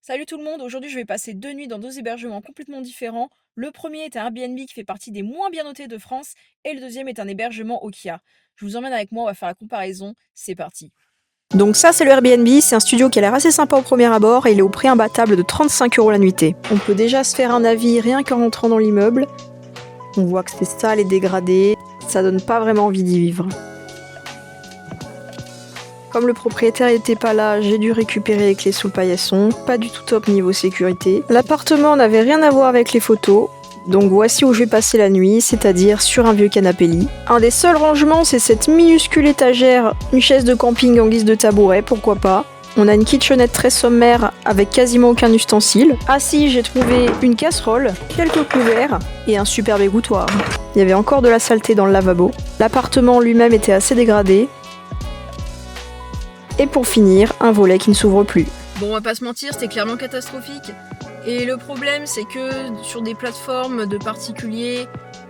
Salut tout le monde, aujourd'hui je vais passer 2 nuits dans 2 hébergements complètement différents. Le premier est un Airbnb qui fait partie des moins bien notés de France et le deuxième est un hébergement Okia. Je vous emmène avec moi, on va faire la comparaison, c'est parti. Donc ça c'est le Airbnb, c'est un studio qui a l'air assez sympa au premier abord et il est au prix imbattable de 35 € la nuitée. On peut déjà se faire un avis rien qu'en rentrant dans l'immeuble. On voit que c'est sale et dégradé, ça donne pas vraiment envie d'y vivre. Comme le propriétaire n'était pas là, j'ai dû récupérer les clés sous le paillasson, pas du tout top niveau sécurité. L'appartement n'avait rien à voir avec les photos, donc voici où je vais passer la nuit, c'est-à-dire sur un vieux canapé lit. Un des seuls rangements, c'est cette minuscule étagère, une chaise de camping en guise de tabouret, pourquoi pas. On a une kitchenette très sommaire avec quasiment aucun ustensile. Ah si, j'ai trouvé une casserole, quelques couverts et un superbe égouttoir. Il y avait encore de la saleté dans le lavabo. L'appartement lui-même était assez dégradé. Et pour finir, un volet qui ne s'ouvre plus. Bon, on va pas se mentir, c'était clairement catastrophique. Et le problème, c'est que sur des plateformes de particuliers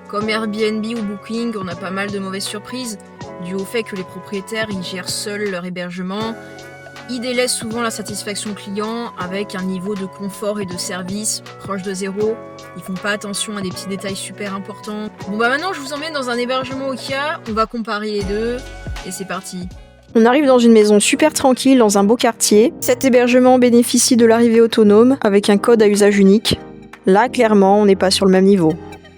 comme Airbnb ou Booking, on a pas mal de mauvaises surprises dû au fait que les propriétaires ils gèrent seuls leur hébergement. Ils délaissent souvent la satisfaction client avec un niveau de confort et de service proche de zéro. Ils font pas attention à des petits détails super importants. Bon bah maintenant je vous emmène dans un hébergement Okia, on va comparer les deux et c'est parti. On arrive dans une maison super tranquille dans un beau quartier. Cet hébergement bénéficie de l'arrivée autonome avec un code à usage unique. Là, clairement, on n'est pas sur le même niveau.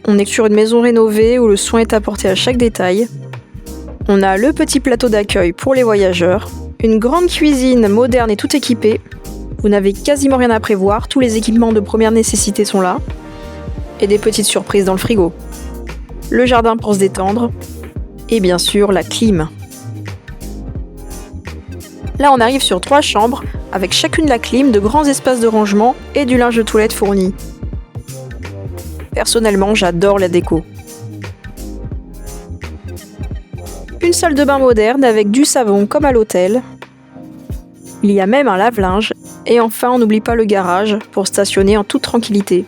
On est sur une maison rénovée où le soin est apporté à chaque détail. On a le petit plateau d'accueil pour les voyageurs, une grande cuisine moderne et tout équipée. Vous n'avez quasiment rien à prévoir, tous les équipements de première nécessité sont là. Et des petites surprises dans le frigo. Le jardin pour se détendre. Et bien sûr, la clim. Là, on arrive sur 3 chambres, avec chacune la clim, de grands espaces de rangement et du linge de toilette fourni. Personnellement, j'adore la déco. Une salle de bain moderne avec du savon comme à l'hôtel. Il y a même un lave-linge. Et enfin, on n'oublie pas le garage pour stationner en toute tranquillité.